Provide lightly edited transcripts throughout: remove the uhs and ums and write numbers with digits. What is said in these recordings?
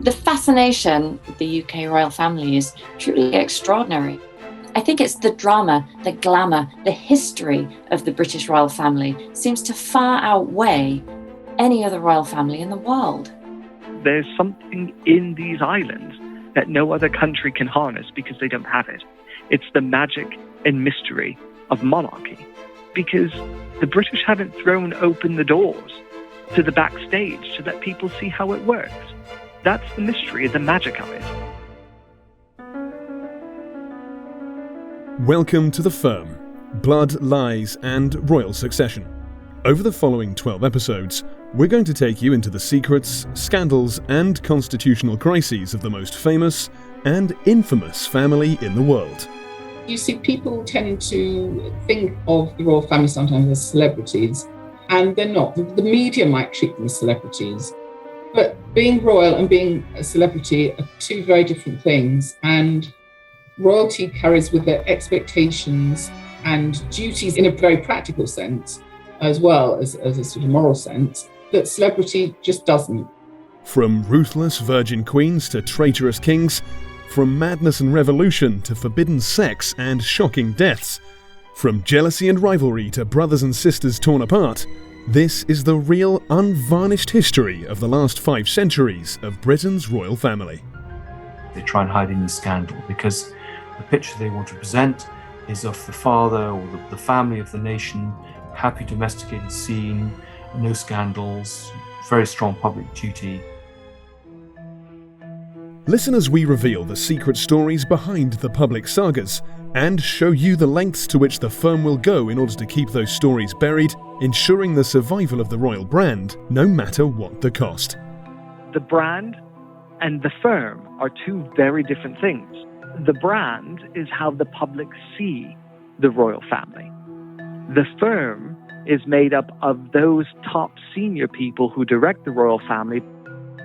The fascination with the UK royal family is truly extraordinary. I think it's the drama, the glamour, the history of the British royal family seems to far outweigh any other royal family in the world. There's something in these islands that no other country can harness because they don't have it. It's the magic and mystery of monarchy, because the British haven't thrown open the doors to the backstage to let people see how it works. That's the mystery, the magic of it. Welcome to The Firm, Blood, Lies and Royal Succession. Over the following 12 episodes, we're going to take you into the secrets, scandals and constitutional crises of the most famous and infamous family in the world. You see, people tend to think of the royal family sometimes as celebrities, and they're not. The media might treat them as celebrities, but being royal and being a celebrity are two very different things, and royalty carries with it expectations and duties in a very practical sense, as well as a sort of moral sense, that celebrity just doesn't. From ruthless virgin queens to traitorous kings, from madness and revolution to forbidden sex and shocking deaths, from jealousy and rivalry to brothers and sisters torn apart, this is the real unvarnished history of the last 5 centuries of Britain's royal family. They try and hide any scandal because the picture they want to present is of the father or the family of the nation, happy domesticated scene, no scandals, very strong public duty. Listen as we reveal the secret stories behind the public sagas and show you the lengths to which the firm will go in order to keep those stories buried, ensuring the survival of the royal brand, no matter what the cost. The brand and the firm are two very different things. The brand is how the public see the royal family. The firm is made up of those top senior people who direct the royal family.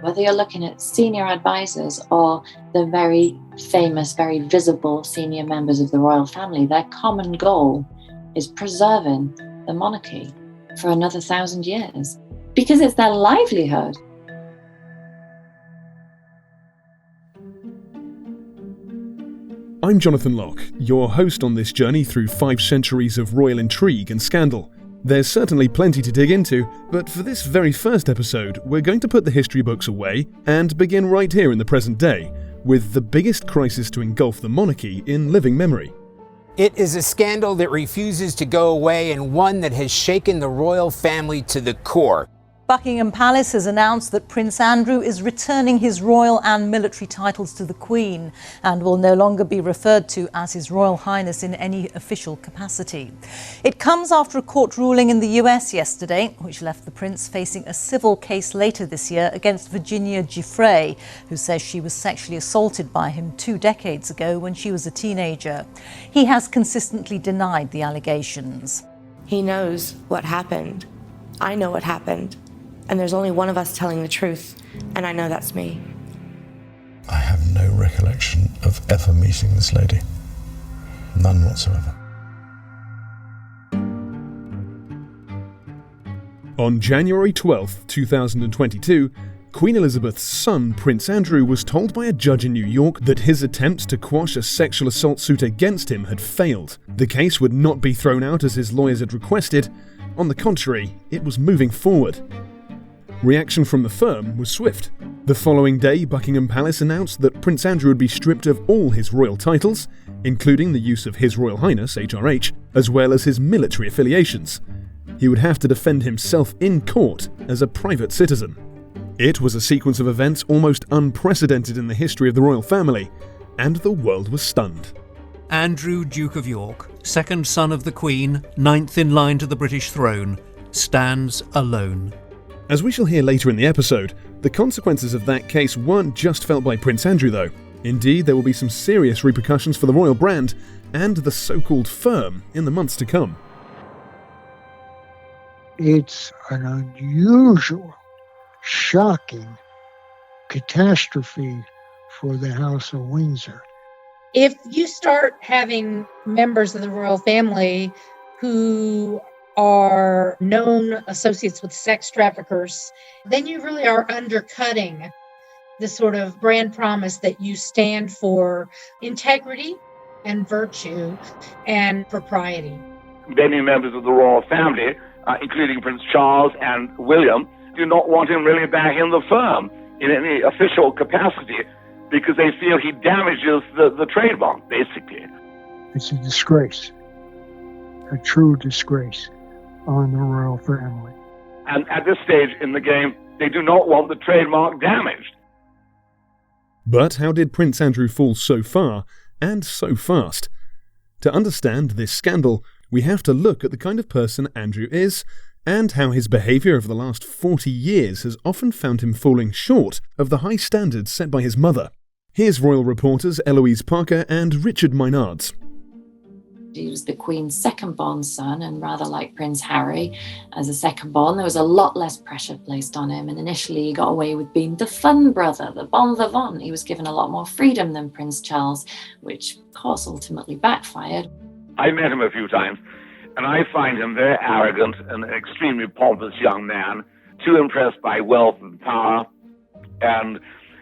Whether you're looking at senior advisors or the very famous, very visible senior members of the royal family, their common goal is preserving the monarchy for another 1,000 years because it's their livelihood. I'm Jonathan Locke, your host on this journey through 5 centuries of royal intrigue and scandal. There's certainly plenty to dig into, but for this very first episode, we're going to put the history books away and begin right here in the present day, with the biggest crisis to engulf the monarchy in living memory. It is a scandal that refuses to go away and one that has shaken the royal family to the core. Buckingham Palace has announced that Prince Andrew is returning his royal and military titles to the Queen and will no longer be referred to as His Royal Highness in any official capacity. It comes after a court ruling in the US yesterday, which left the Prince facing a civil case later this year against Virginia Giuffre, who says she was sexually assaulted by him 2 decades ago when she was a teenager. He has consistently denied the allegations. He knows what happened. I know what happened. And there's only one of us telling the truth, and I know that's me. I have no recollection of ever meeting this lady. None whatsoever. On January 12, 2022, Queen Elizabeth's son, Prince Andrew, was told by a judge in New York that his attempts to quash a sexual assault suit against him had failed. The case would not be thrown out as his lawyers had requested. On the contrary, it was moving forward. Reaction from the firm was swift. The following day, Buckingham Palace announced that Prince Andrew would be stripped of all his royal titles, including the use of His Royal Highness, HRH, as well as his military affiliations. He would have to defend himself in court as a private citizen. It was a sequence of events almost unprecedented in the history of the royal family, and the world was stunned. Andrew, Duke of York, second son of the Queen, 9th in line to the British throne, stands alone. As we shall hear later in the episode, the consequences of that case weren't just felt by Prince Andrew though. Indeed, there will be some serious repercussions for the royal brand and the so-called firm in the months to come. It's an unusual, shocking catastrophe for the House of Windsor. If you start having members of the royal family who are known associates with sex traffickers, then you really are undercutting the sort of brand promise that you stand for integrity and virtue and propriety. Many members of the royal family, including Prince Charles and William, do not want him really back in the firm in any official capacity because they feel he damages the trademark, basically. It's a disgrace, a true disgrace on the royal family. And at this stage in the game, they do not want the trademark damaged. But how did Prince Andrew fall so far and so fast? To understand this scandal, we have to look at the kind of person Andrew is and how his behaviour over the last 40 years has often found him falling short of the high standards set by his mother. Here's royal reporters Eloise Parker and Richard Maynards. He was the Queen's second-born son, and rather like Prince Harry, as a second-born, there was a lot less pressure placed on him, and initially he got away with being the fun brother, the bon vivant. He was given a lot more freedom than Prince Charles, which, of course, ultimately backfired. I met him a few times, and I find him very arrogant and an extremely pompous young man, too impressed by wealth and power, and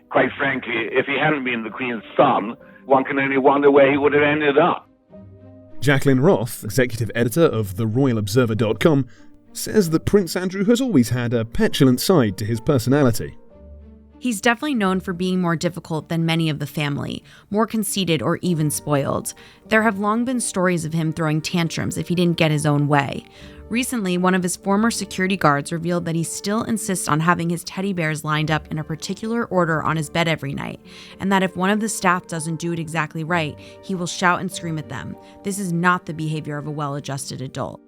quite frankly, if he hadn't been the Queen's son, one can only wonder where he would have ended up. Jacqueline Roth, executive editor of theroyalobserver.com, says that Prince Andrew has always had a petulant side to his personality. He's definitely known for being more difficult than many of the family, more conceited or even spoiled. There have long been stories of him throwing tantrums if he didn't get his own way. Recently, one of his former security guards revealed that he still insists on having his teddy bears lined up in a particular order on his bed every night, and that if one of the staff doesn't do it exactly right, he will shout and scream at them. This is not the behavior of a well-adjusted adult.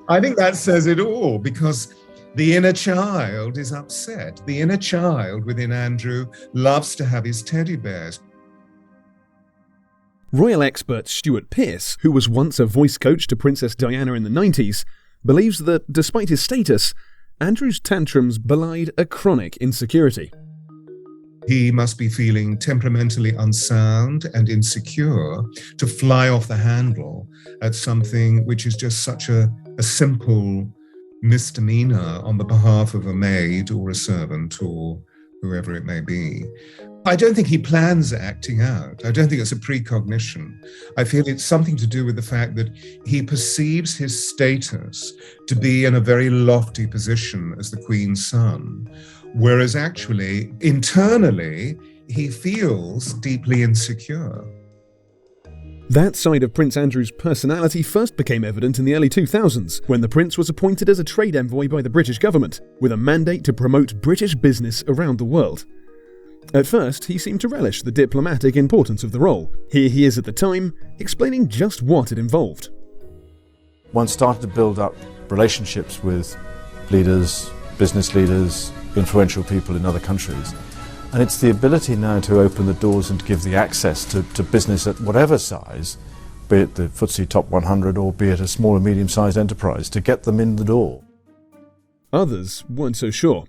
I think that says it all, because the inner child is upset. The inner child within Andrew loves to have his teddy bears. Royal expert Stuart Pearce, who was once a voice coach to Princess Diana in the 90s, believes that, despite his status, Andrew's tantrums belied a chronic insecurity. He must be feeling temperamentally unsound and insecure to fly off the handle at something which is just such a simple misdemeanor on the behalf of a maid or a servant or whoever it may be. I don't think he plans acting out. I don't think it's a precognition. I feel it's something to do with the fact that he perceives his status to be in a very lofty position as the Queen's son, whereas actually, internally, he feels deeply insecure. That side of Prince Andrew's personality first became evident in the early 2000s, when the Prince was appointed as a trade envoy by the British government, with a mandate to promote British business around the world. At first, he seemed to relish the diplomatic importance of the role. Here he is at the time, explaining just what it involved. One started to build up relationships with leaders, business leaders, influential people in other countries. And it's the ability now to open the doors and to give the access to business at whatever size, be it the FTSE Top 100 or be it a small and medium-sized enterprise, to get them in the door. Others weren't so sure.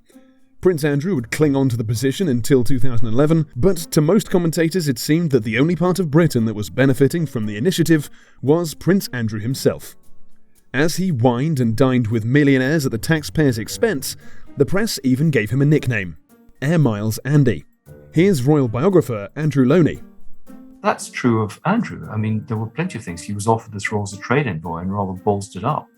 Prince Andrew would cling on to the position until 2011, but to most commentators it seemed that the only part of Britain that was benefiting from the initiative was Prince Andrew himself. As he wined and dined with millionaires at the taxpayers' expense, the press even gave him a nickname, Air Miles Andy. Here's royal biographer Andrew Loney. That's true of Andrew. I mean, there were plenty of things. He was offered this role as a trade envoy and rather ballsed it up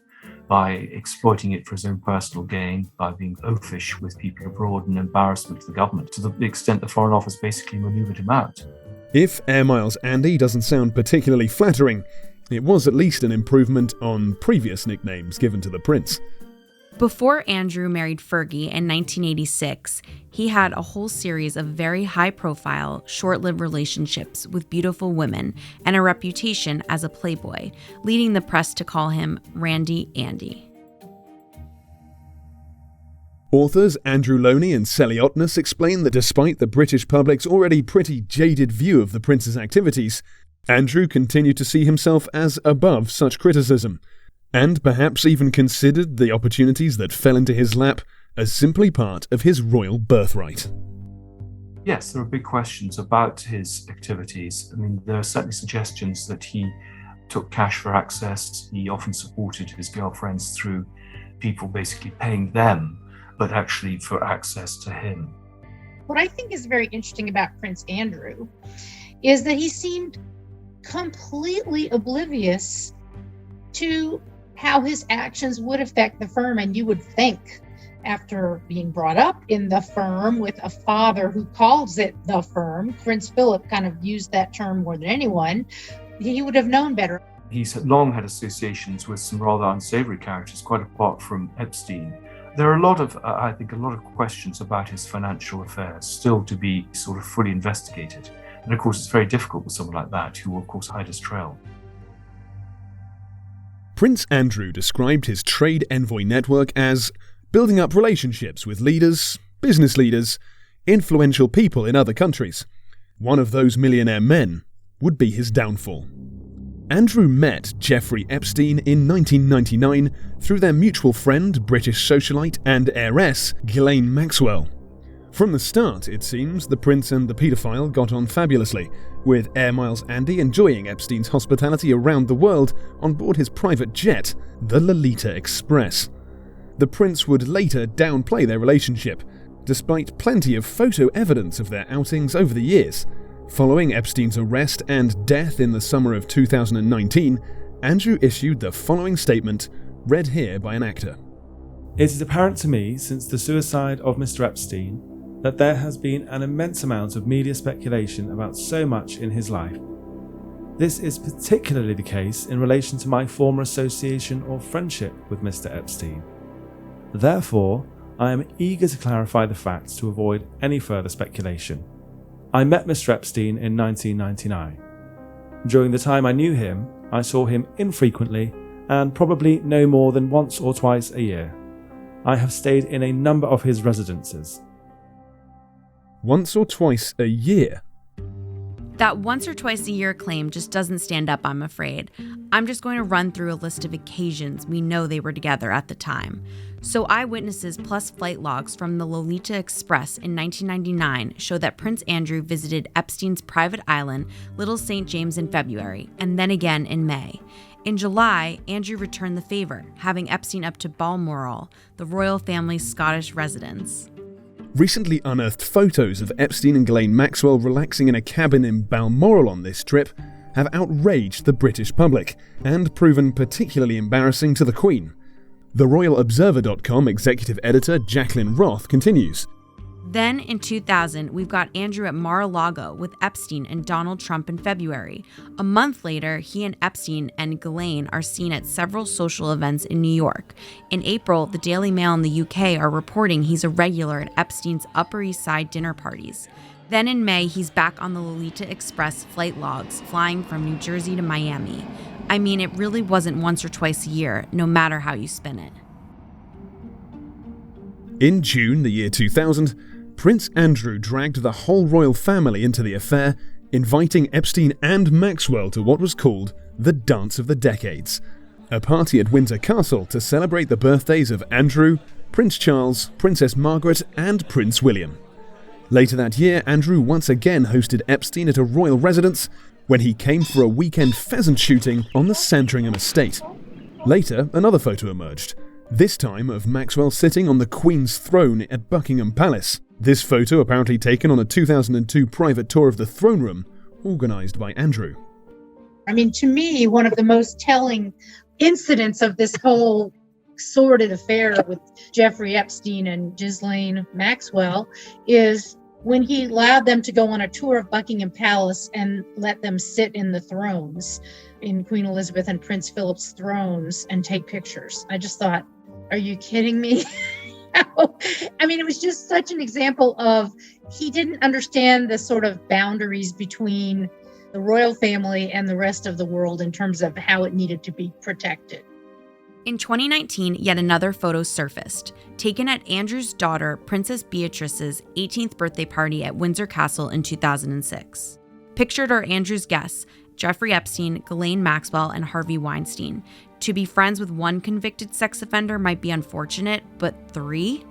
by exploiting it for his own personal gain, by being oafish with people abroad and embarrassment to the government, to the extent the Foreign Office basically manoeuvred him out. If Air Miles Andy doesn't sound particularly flattering, it was at least an improvement on previous nicknames given to the prince. Before Andrew married Fergie in 1986, he had a whole series of very high-profile, short-lived relationships with beautiful women and a reputation as a playboy, leading the press to call him Randy Andy. Authors Andrew Loney and Sally Otness explain that despite the British public's already pretty jaded view of the prince's activities, Andrew continued to see himself as above such criticism, and perhaps even considered the opportunities that fell into his lap as simply part of his royal birthright. Yes, there are big questions about his activities. I mean, there are certainly suggestions that he took cash for access. He often supported his girlfriends through people basically paying them, but actually for access to him. What I think is very interesting about Prince Andrew is that he seemed completely oblivious to how his actions would affect the firm. And you would think, after being brought up in the firm with a father who calls it the firm, Prince Philip kind of used that term more than anyone, he would have known better. He's long had associations with some rather unsavory characters, quite apart from Epstein. There are a lot of questions about his financial affairs still to be sort of fully investigated. And of course, it's very difficult with someone like that, who will, of course, hide his trail. Prince Andrew described his trade envoy network as building up relationships with leaders, business leaders, influential people in other countries. One of those millionaire men would be his downfall. Andrew met Jeffrey Epstein in 1999 through their mutual friend, British socialite and heiress Ghislaine Maxwell. From the start, it seems, the prince and the paedophile got on fabulously, with Air Miles Andy enjoying Epstein's hospitality around the world on board his private jet, the Lolita Express. The prince would later downplay their relationship, despite plenty of photo evidence of their outings over the years. Following Epstein's arrest and death in the summer of 2019, Andrew issued the following statement, read here by an actor. It is apparent to me, since the suicide of Mr. Epstein, that there has been an immense amount of media speculation about so much in his life. This is particularly the case in relation to my former association or friendship with Mr. Epstein. Therefore, I am eager to clarify the facts to avoid any further speculation. I met Mr. Epstein in 1999. During the time I knew him, I saw him infrequently and probably no more than once or twice a year. I have stayed in a number of his residences. Once or twice a year? That once or twice a year claim just doesn't stand up, I'm afraid. I'm just going to run through a list of occasions we know they were together at the time. So eyewitnesses plus flight logs from the Lolita Express in 1999 show that Prince Andrew visited Epstein's private island, Little St. James, in February, and then again in May. In July, Andrew returned the favor, having Epstein up to Balmoral, the royal family's Scottish residence. Recently unearthed photos of Epstein and Ghislaine Maxwell relaxing in a cabin in Balmoral on this trip have outraged the British public and proven particularly embarrassing to the Queen. The RoyalObserver.com executive editor Jacqueline Roth continues. Then in 2000, we've got Andrew at Mar-a-Lago with Epstein and Donald Trump in February. A month later, he and Epstein and Ghislaine are seen at several social events in New York. In April, the Daily Mail in the UK are reporting he's a regular at Epstein's Upper East Side dinner parties. Then in May, he's back on the Lolita Express flight logs, flying from New Jersey to Miami. I mean, it really wasn't once or twice a year, no matter how you spin it. In June the year 2000, Prince Andrew dragged the whole royal family into the affair, inviting Epstein and Maxwell to what was called the Dance of the Decades, a party at Windsor Castle to celebrate the birthdays of Andrew, Prince Charles, Princess Margaret, and Prince William. Later that year, Andrew once again hosted Epstein at a royal residence when he came for a weekend pheasant shooting on the Sandringham estate. Later, another photo emerged, this time of Maxwell sitting on the Queen's throne at Buckingham Palace. This photo apparently taken on a 2002 private tour of the throne room, organised by Andrew. I mean, to me, one of the most telling incidents of this whole sordid affair with Jeffrey Epstein and Ghislaine Maxwell is when he allowed them to go on a tour of Buckingham Palace and let them sit in the thrones, in Queen Elizabeth and Prince Philip's thrones, and take pictures. I just thought, are you kidding me? I mean, it was just such an example of he didn't understand the sort of boundaries between the royal family and the rest of the world in terms of how it needed to be protected. In 2019, yet another photo surfaced, taken at Andrew's daughter, Princess Beatrice's 18th birthday party at Windsor Castle in 2006. Pictured are Andrew's guests, Jeffrey Epstein, Ghislaine Maxwell, and Harvey Weinstein. To be friends with one convicted sex offender might be unfortunate, but 3?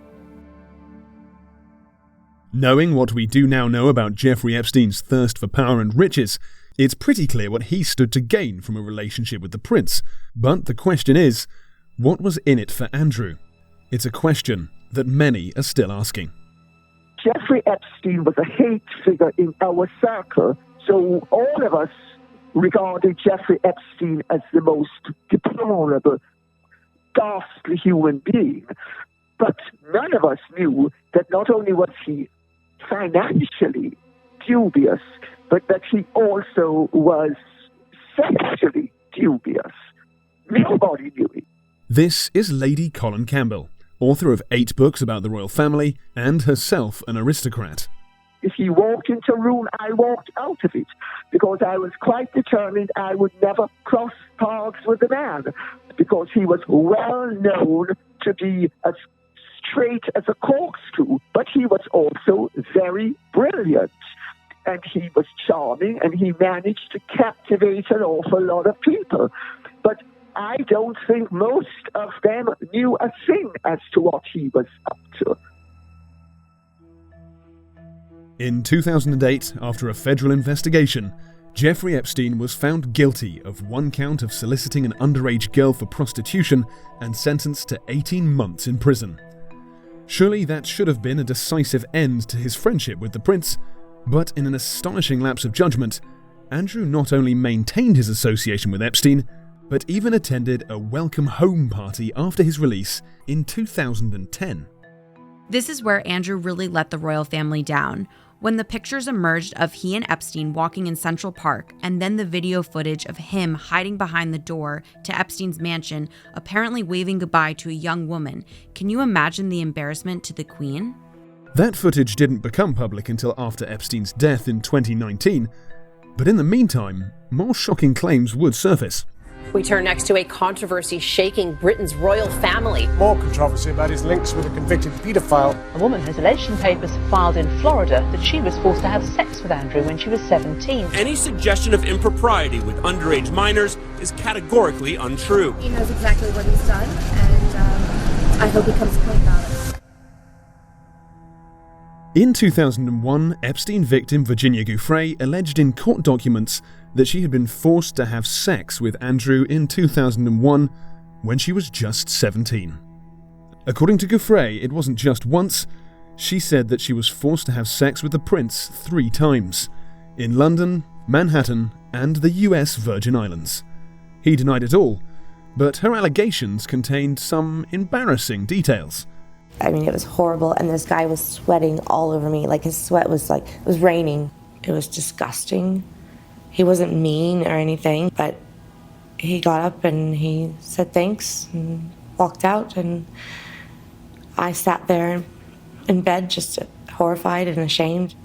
Knowing what we do now know about Jeffrey Epstein's thirst for power and riches, it's pretty clear what he stood to gain from a relationship with the prince. But the question is, what was in it for Andrew? It's a question that many are still asking. Jeffrey Epstein was a hate figure in our circle, so all of us regarded Jeffrey Epstein as the most deplorable, ghastly human being. But none of us knew that not only was he financially dubious, but that he also was sexually dubious. Nobody knew it. This is Lady Colin Campbell, author of 8 books about the royal family and herself an aristocrat. If he walked into a room, I walked out of it because I was quite determined I would never cross paths with the man because he was well known to be as straight as a corkscrew, but he was also very brilliant. And he was charming, and he managed to captivate an awful lot of people. But I don't think most of them knew a thing as to what he was up to. In 2008, after a federal investigation, Jeffrey Epstein was found guilty of 1 count of soliciting an underage girl for prostitution and sentenced to 18 months in prison. Surely that should have been a decisive end to his friendship with the prince, but in an astonishing lapse of judgment, Andrew not only maintained his association with Epstein, but even attended a welcome home party after his release in 2010. This is where Andrew really let the royal family down. When the pictures emerged of he and Epstein walking in Central Park, and then the video footage of him hiding behind the door to Epstein's mansion, apparently waving goodbye to a young woman, can you imagine the embarrassment to the Queen? That footage didn't become public until after Epstein's death in 2019, but in the meantime, more shocking claims would surface. We turn next to a controversy shaking Britain's royal family. More controversy about his links with a convicted paedophile. A woman has alleged in papers filed in Florida that she was forced to have sex with Andrew when she was 17. Any suggestion of impropriety with underage minors is categorically untrue. He knows exactly what he's done, and I hope he comes clean about it. In 2001, Epstein victim Virginia Giuffre alleged in court documents that she had been forced to have sex with Andrew in 2001 when she was just 17. According to Giuffre, it wasn't just once. She said that she was forced to have sex with the prince 3 times, in London, Manhattan, and the US Virgin Islands. He denied it all, but her allegations contained some embarrassing details. I mean, it was horrible, and this guy was sweating all over me. Like, his sweat was like, it was raining. It was disgusting. He wasn't mean or anything, but he got up and he said thanks and walked out, and I sat there in bed just horrified and ashamed.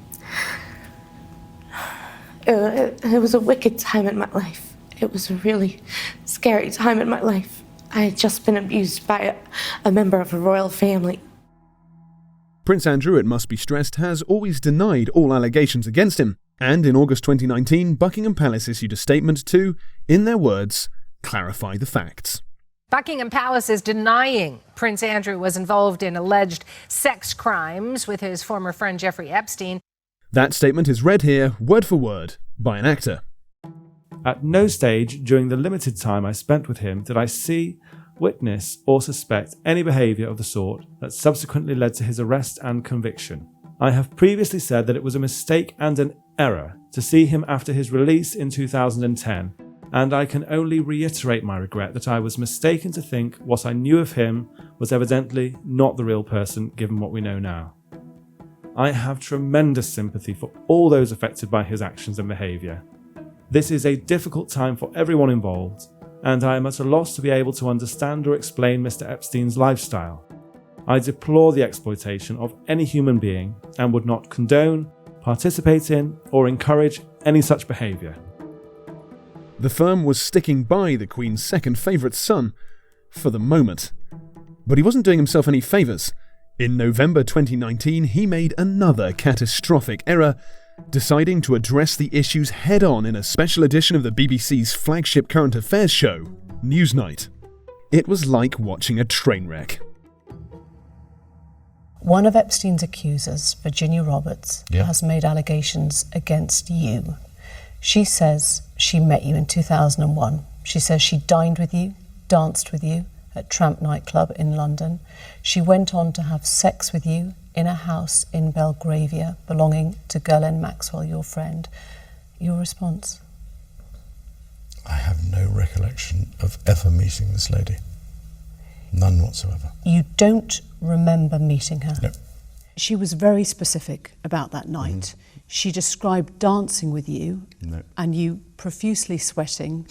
It was a wicked time in my life. It was a really scary time in my life. I had just been abused by a member of a royal family. Prince Andrew, it must be stressed, has always denied all allegations against him, and in August 2019, Buckingham Palace issued a statement to, in their words, clarify the facts. Buckingham Palace is denying Prince Andrew was involved in alleged sex crimes with his former friend Jeffrey Epstein. That statement is read here, word for word, by an actor. At no stage during the limited time I spent with him did I see, witness, or suspect any behaviour of the sort that subsequently led to his arrest and conviction. I have previously said that it was a mistake and an error to see him after his release in 2010, and I can only reiterate my regret that I was mistaken to think what I knew of him was evidently not the real person given what we know now. I have tremendous sympathy for all those affected by his actions and behaviour. This is a difficult time for everyone involved, and I am at a loss to be able to understand or explain Mr. Epstein's lifestyle. I deplore the exploitation of any human being and would not condone, participate in, or encourage any such behaviour. The firm was sticking by the Queen's second favourite son, for the moment. But he wasn't doing himself any favours. In November 2019, he made another catastrophic error, deciding to address the issues head-on in a special edition of the BBC's flagship current affairs show, Newsnight. It was like watching a train wreck. One of Epstein's accusers, Virginia Roberts, has made allegations against you. She says she met you in 2001. She says she dined with you, danced with you, at Tramp nightclub in London. She went on to have sex with you in a house in Belgravia belonging to Ghislaine Maxwell, your friend. Your response? I have no recollection of ever meeting this lady. None whatsoever. You don't remember meeting her? No. She was very specific about that night. She described dancing with you and you profusely sweating,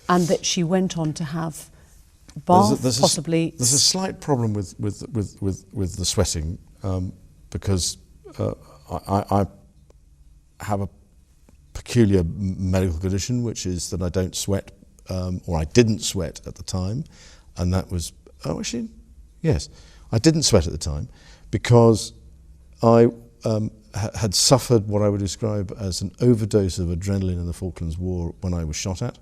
and that she went on to have possibly. There's a slight problem with the sweating because I have a peculiar medical condition, which is that I don't sweat, or I didn't sweat at the time, and that was yes, I didn't sweat at the time because I had suffered what I would describe as an overdose of adrenaline in the Falklands War when I was shot at,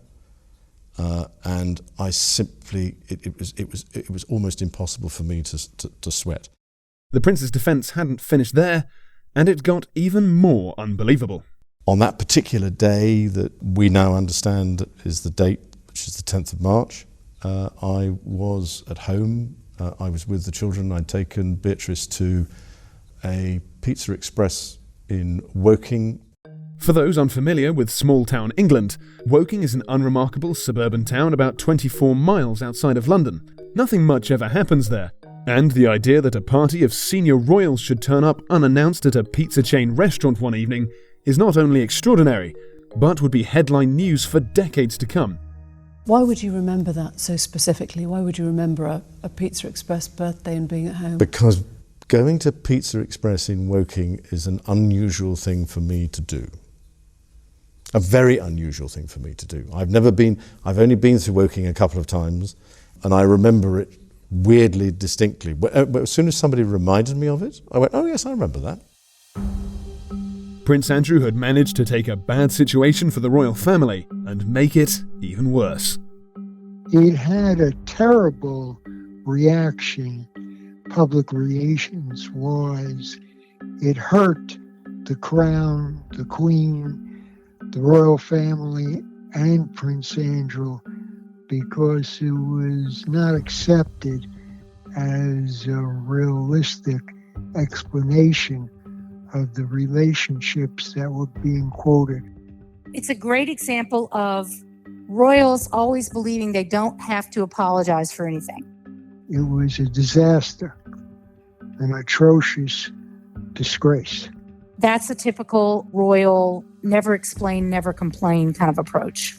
and I simply it was almost impossible for me to sweat. The Prince's defence hadn't finished there, and it got even more unbelievable. On that particular day that we now understand is the date, which is the 10th of March, I was at home. I was with the children. I'd taken Beatrice to a Pizza Express in Woking. For those unfamiliar with small-town England, Woking is an unremarkable suburban town about 24 miles outside of London. Nothing much ever happens there, and the idea that a party of senior royals should turn up unannounced at a pizza chain restaurant one evening is not only extraordinary, but would be headline news for decades to come. Why would you remember that so specifically? Why would you remember a Pizza Express birthday and being at home? Because going to Pizza Express in Woking is an unusual thing for me to do. A very unusual thing for me to do. I've only been through Woking a couple of times, and I remember it weirdly distinctly. But as soon as somebody reminded me of it, I went, oh yes, I remember that. Prince Andrew had managed to take a bad situation for the royal family and make it even worse. It had a terrible reaction, public relations wise. It hurt the crown, the Queen, the royal family, and Prince Andrew, because it was not accepted as a realistic explanation of the relationships that were being quoted. It's a great example of royals always believing they don't have to apologize for anything. It was a disaster, an atrocious disgrace. That's a typical royal, never explain, never complain kind of approach.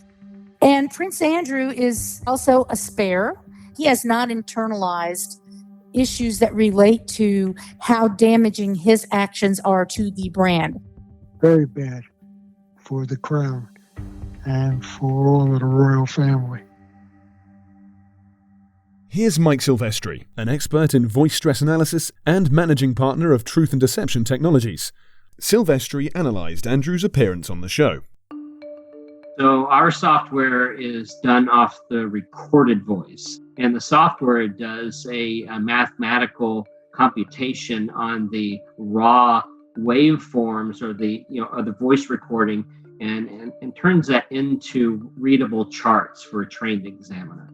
And Prince Andrew is also a spare. He has not internalized issues that relate to how damaging his actions are to the brand. Very bad for the crown and for all of the royal family. Here's Mike Silvestri, an expert in voice stress analysis and managing partner of Truth and Deception Technologies. Silvestri analysed Andrew's appearance on the show. So our software is done off the recorded voice, and the software does a mathematical computation on the raw waveforms or the voice recording, and turns that into readable charts for a trained examiner.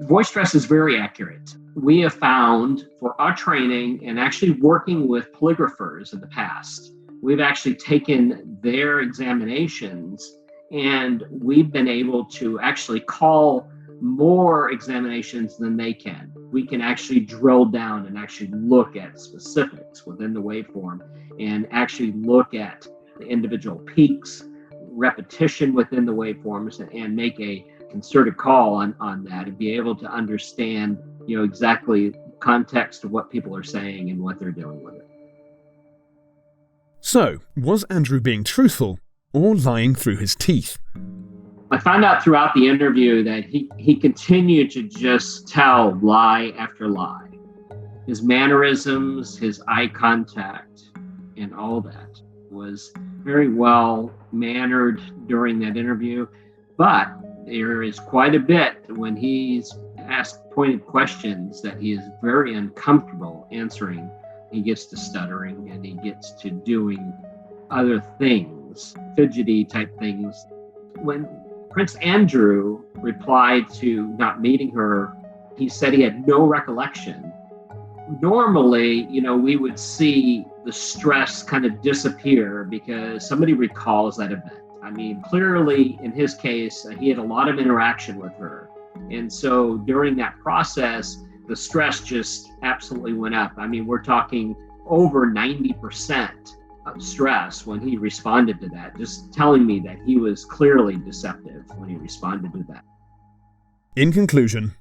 Voice stress is very accurate. We have found for our training and actually working with polygraphers in the past, we've actually taken their examinations and we've been able to actually call more examinations than they can. We can actually drill down and actually look at specifics within the waveform and actually look at the individual peaks, repetition within the waveforms, and make a concerted call on that and be able to understand, exactly context of what people are saying and what they're doing with it. So, was Andrew being truthful or lying through his teeth? I found out throughout the interview that he continued to just tell lie after lie. His mannerisms, his eye contact, and all that was very well mannered during that interview. But there is quite a bit when he's asked pointed questions that he is very uncomfortable answering. He gets to stuttering and he gets to doing other things, fidgety type things. When Prince Andrew replied to not meeting her He said he had no recollection. Normally, we would see the stress kind of disappear because somebody recalls that event. I mean, clearly in his case, he had a lot of interaction with her. And so during that process, the stress just absolutely went up. I mean, we're talking over 90% of stress when he responded to that, just telling me that he was clearly deceptive when he responded to that. In conclusion,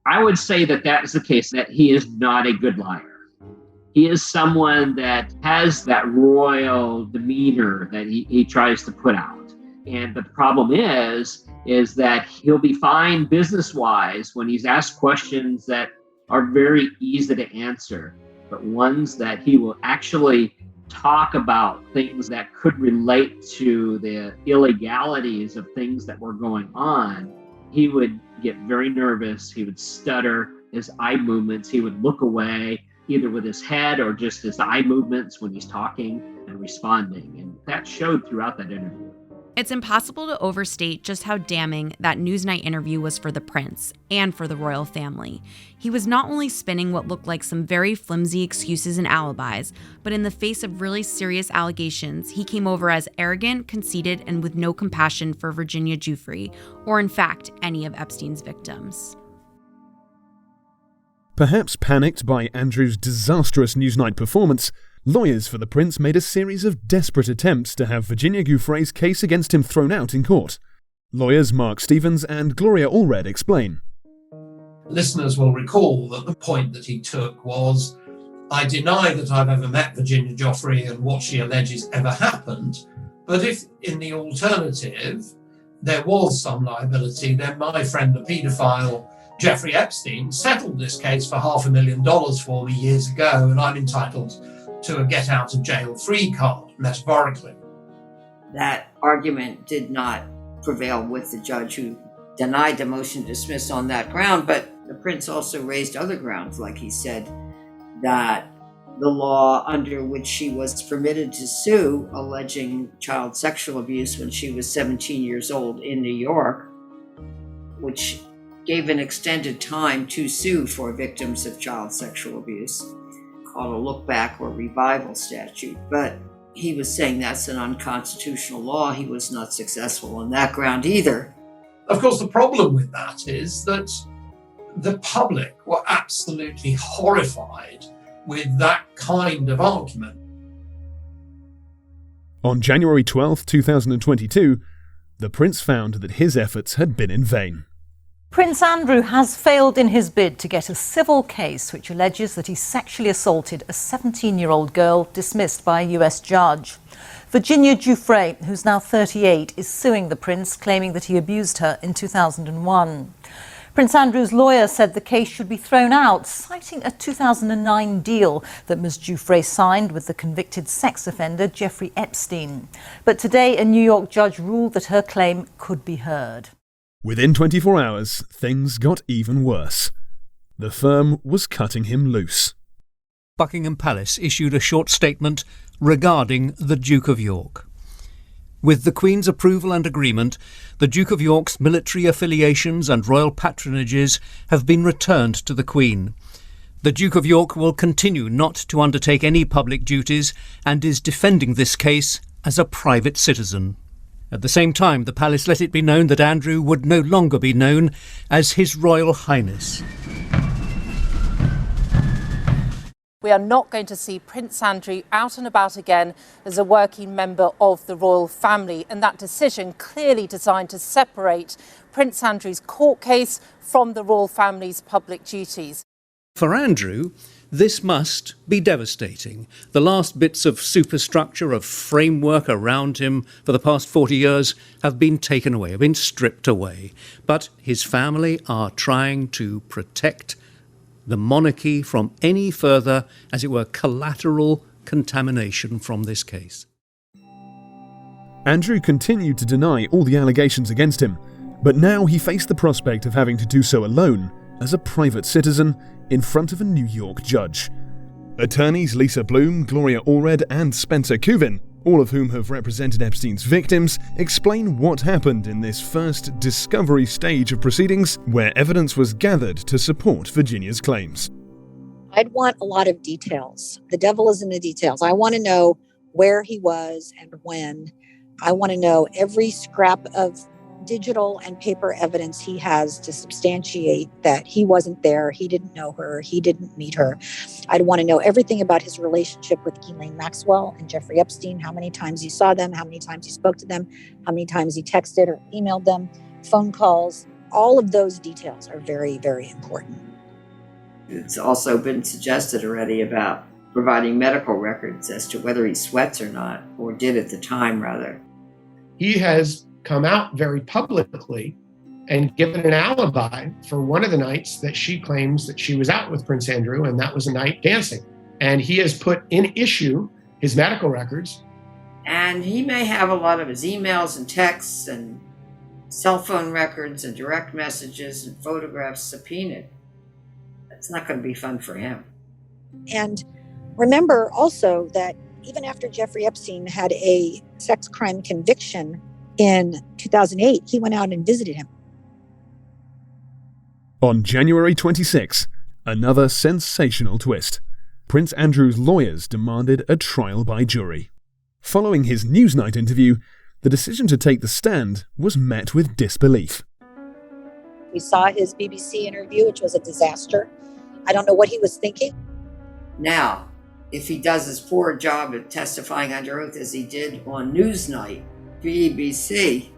I would say that is the case, that he is not a good liar. He is someone that has that royal demeanor that he tries to put out. And the problem is that he'll be fine business-wise when he's asked questions that are very easy to answer, but ones that he will actually talk about things that could relate to the illegalities of things that were going on. He would get very nervous. He would stutter, his eye movements. He would look away, either with his head or just his eye movements when he's talking and responding. And that showed throughout that interview. It's impossible to overstate just how damning that Newsnight interview was for the prince and for the royal family. He was not only spinning what looked like some very flimsy excuses and alibis, but in the face of really serious allegations, he came over as arrogant, conceited, and with no compassion for Virginia Giuffre, or in fact, any of Epstein's victims. Perhaps panicked by Andrew's disastrous Newsnight performance, lawyers for the prince made a series of desperate attempts to have Virginia Giuffre's case against him thrown out in court. Lawyers Mark Stevens and Gloria Allred explain. Listeners will recall that the point that he took was, I deny that I've ever met Virginia Giuffre and what she alleges ever happened, but if in the alternative there was some liability, then my friend the paedophile Jeffrey Epstein settled this case for $500,000 for me years ago, and I'm entitled to a get-out-of-jail-free card, metaphorically. That argument did not prevail with the judge who denied the motion to dismiss on that ground, but the prince also raised other grounds, like he said that the law under which she was permitted to sue, alleging child sexual abuse when she was 17 years old in New York, which gave an extended time to sue for victims of child sexual abuse, called a look-back or revival statute. But he was saying that's an unconstitutional law. He was not successful on that ground either. Of course, the problem with that is that the public were absolutely horrified with that kind of argument. On January 12, 2022, the prince found that his efforts had been in vain. Prince Andrew has failed in his bid to get a civil case which alleges that he sexually assaulted a 17-year-old girl dismissed by a US judge. Virginia Giuffre, who's now 38, is suing the prince, claiming that he abused her in 2001. Prince Andrew's lawyer said the case should be thrown out, citing a 2009 deal that Ms. Giuffre signed with the convicted sex offender Jeffrey Epstein. But today, a New York judge ruled that her claim could be heard. Within 24 hours, things got even worse. The firm was cutting him loose. Buckingham Palace issued a short statement regarding the Duke of York. With the Queen's approval and agreement, the Duke of York's military affiliations and royal patronages have been returned to the Queen. The Duke of York will continue not to undertake any public duties and is defending this case as a private citizen. At the same time, the palace let it be known that Andrew would no longer be known as His Royal Highness. We are not going to see Prince Andrew out and about again as a working member of the royal family, and that decision clearly designed to separate Prince Andrew's court case from the royal family's public duties. For Andrew, this must be devastating. The last bits of superstructure, of framework around him for the past 40 years have been taken away, have been stripped away. But his family are trying to protect the monarchy from any further, as it were, collateral contamination from this case. Andrew continued to deny all the allegations against him, but now he faced the prospect of having to do so alone, as a private citizen, in front of a New York judge. Attorneys Lisa Bloom, Gloria Allred and Spencer Cuvin all of whom have represented Epstein's victims, explain what happened in this first discovery stage of proceedings where evidence was gathered to support Virginia's claims. I'd want a lot of details. The devil is in the details. I want to know where he was and when. I want to know every scrap of digital and paper evidence he has to substantiate that he wasn't there, he didn't know her, he didn't meet her. I'd want to know everything about his relationship with Ghislaine Maxwell and Jeffrey Epstein, how many times he saw them, how many times he spoke to them, how many times he texted or emailed them, phone calls. All of those details are very, very important. It's also been suggested already about providing medical records as to whether he sweats or not, or did at the time, rather. He has come out very publicly and given an alibi for one of the nights that she claims that she was out with Prince Andrew, and that was a night dancing. And he has put in issue his medical records. And he may have a lot of his emails and texts and cell phone records and direct messages and photographs subpoenaed. It's not going to be fun for him. And remember also that even after Jeffrey Epstein had a sex crime conviction in 2008, he went out and visited him. On January 26, another sensational twist. Prince Andrew's lawyers demanded a trial by jury. Following his Newsnight interview, the decision to take the stand was met with disbelief. We saw his BBC interview, which was a disaster. I don't know what he was thinking. Now, if he does as poor a job at testifying under oath as he did on Newsnight, BBC,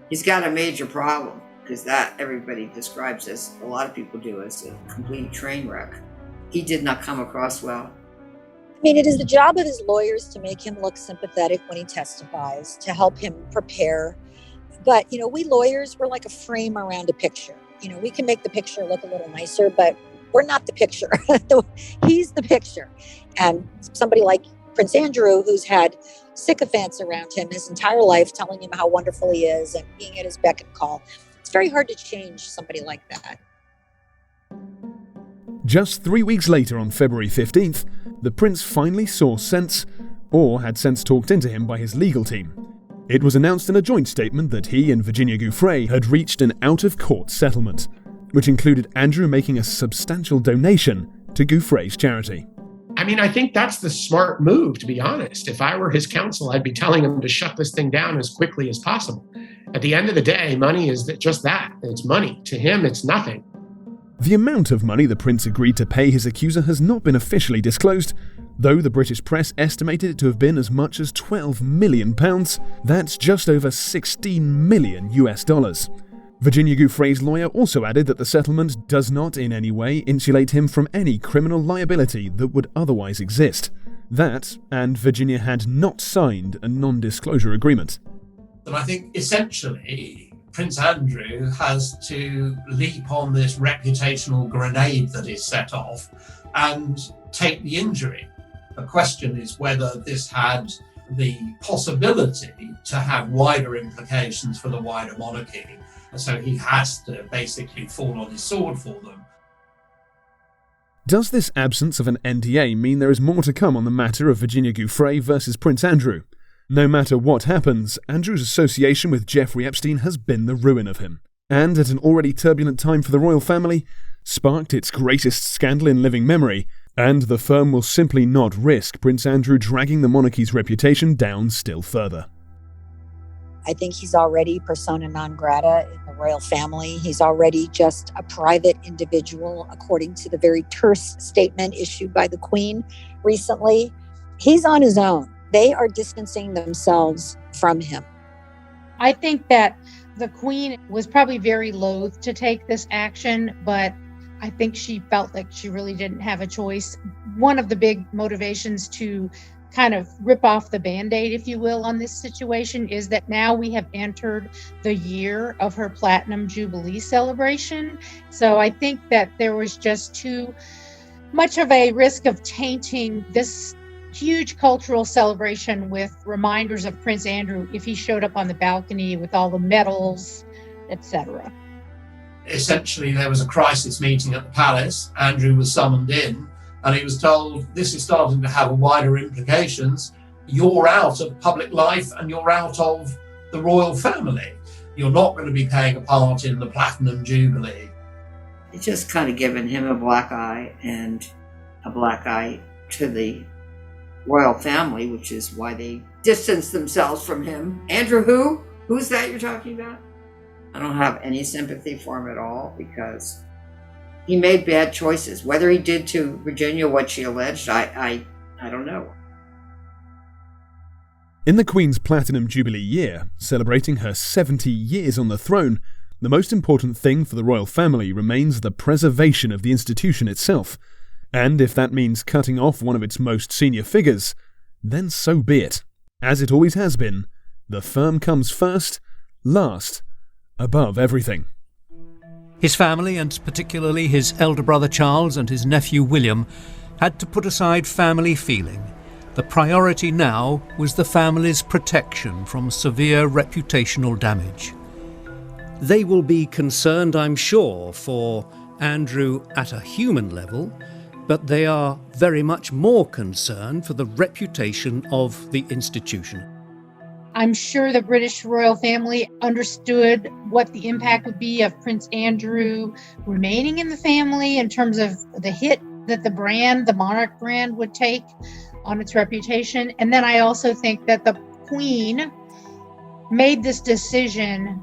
he's got a major problem, because that everybody describes, as a lot of people do, as a complete train wreck. He did not come across well. I mean, it is the job of his lawyers to make him look sympathetic when he testifies, to help him prepare. But, we lawyers, we're like a frame around a picture. We can make the picture look a little nicer, but we're not the picture. He's the picture. And somebody like Prince Andrew, who's had sycophants around him his entire life telling him how wonderful he is and being at his beck and call, it's very hard to change somebody like that. Just 3 weeks later, on February 15th, the prince finally saw sense, or had sense talked into him by his legal team. It was announced in a joint statement that he and Virginia Giuffre had reached an out-of-court settlement, which included Andrew making a substantial donation to Giuffre's charity. I mean, I think that's the smart move, to be honest. If I were his counsel, I'd be telling him to shut this thing down as quickly as possible. At the end of the day, money is just that. It's money. To him, it's nothing. The amount of money the prince agreed to pay his accuser has not been officially disclosed, though the British press estimated it to have been as much as £12 million. That's just over $16 million. Virginia Giuffre's lawyer also added that the settlement does not in any way insulate him from any criminal liability that would otherwise exist. That, and Virginia had not signed a non-disclosure agreement. And I think essentially Prince Andrew has to leap on this reputational grenade that is set off and take the injury. The question is whether this had the possibility to have wider implications for the wider monarchy. So he has to basically fall on his sword for them. Does this absence of an NDA mean there is more to come on the matter of Virginia Giuffre versus Prince Andrew? No matter what happens, Andrew's association with Jeffrey Epstein has been the ruin of him, and at an already turbulent time for the royal family, sparked its greatest scandal in living memory, and the firm will simply not risk Prince Andrew dragging the monarchy's reputation down still further. I think he's already persona non grata in the royal family. He's already just a private individual, according to the very terse statement issued by the Queen recently. He's on his own. They are distancing themselves from him. I think that the Queen was probably very loath to take this action, but I think she felt like she really didn't have a choice. One of the big motivations to kind of rip off the Band-Aid, if you will, on this situation is that now we have entered the year of her Platinum Jubilee celebration. So I think that there was just too much of a risk of tainting this huge cultural celebration with reminders of Prince Andrew if he showed up on the balcony with all the medals, etc. Essentially, there was a crisis meeting at the palace. Andrew was summoned in, and he was told, this is starting to have wider implications. you're out of public life and you're out of the royal family. You're not going to be playing a part in the Platinum Jubilee. It's just kind of given him a black eye and a black eye to the royal family, which is why they distanced themselves from him. Andrew who? Who's that you're talking about? I don't have any sympathy for him at all because he made bad choices. Whether he did to Virginia what she alleged, I don't know. In the Queen's Platinum Jubilee year, celebrating her 70 years on the throne, the most important thing for the royal family remains the preservation of the institution itself. And if that means cutting off one of its most senior figures, then so be it. As it always has been, the firm comes first, last, above everything. His family, and particularly his elder brother Charles and his nephew William, had to put aside family feeling. The priority now was the family's protection from severe reputational damage. They will be concerned, I'm sure, for Andrew at a human level, but they are very much more concerned for the reputation of the institution. I'm sure the British royal family understood what the impact would be of Prince Andrew remaining in the family in terms of the hit that the brand, the monarch brand, would take on its reputation. And then I also think that the Queen made this decision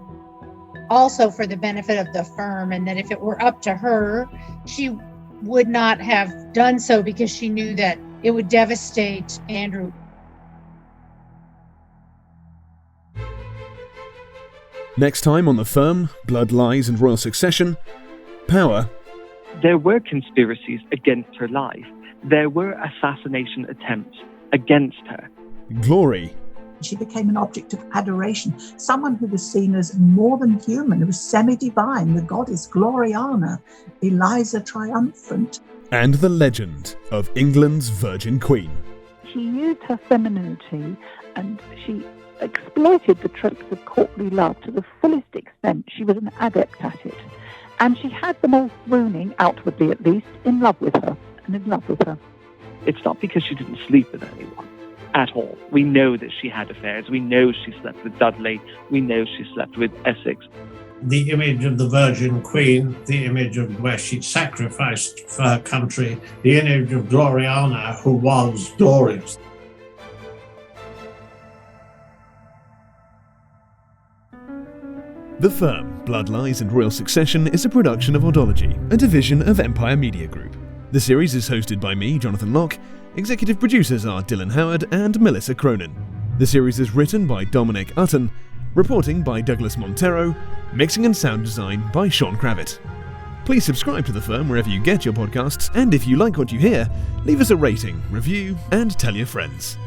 also for the benefit of the firm, and that if it were up to her, she would not have done so because she knew that it would devastate Andrew. Next time on The Firm, Blood, Lies and Royal Succession, power. There were conspiracies against her life. There were assassination attempts against her. Glory. She became an object of adoration, someone who was seen as more than human, who was semi-divine, the goddess Gloriana, Eliza Triumphant. And the legend of England's Virgin Queen. She used her femininity and she exploited the tropes of courtly love to the fullest extent. She was an adept at it. And she had them all swooning, outwardly at least, in love with her. And in love with her. It's not because she didn't sleep with anyone at all. We know that she had affairs. We know she slept with Dudley. We know she slept with Essex. The image of the Virgin Queen, the image of where she'd sacrificed for her country, the image of Gloriana, who was glorious. The Firm, Blood, Lies and Royal Succession is a production of Oddology, a division of Empire Media Group. The series is hosted by me, Jonathan Locke. Executive producers are Dylan Howard and Melissa Cronin. The series is written by Dominic Utton, reporting by Douglas Montero, mixing and sound design by Sean Kravitz. Please subscribe to The Firm wherever you get your podcasts, and if you like what you hear, leave us a rating, review, and tell your friends.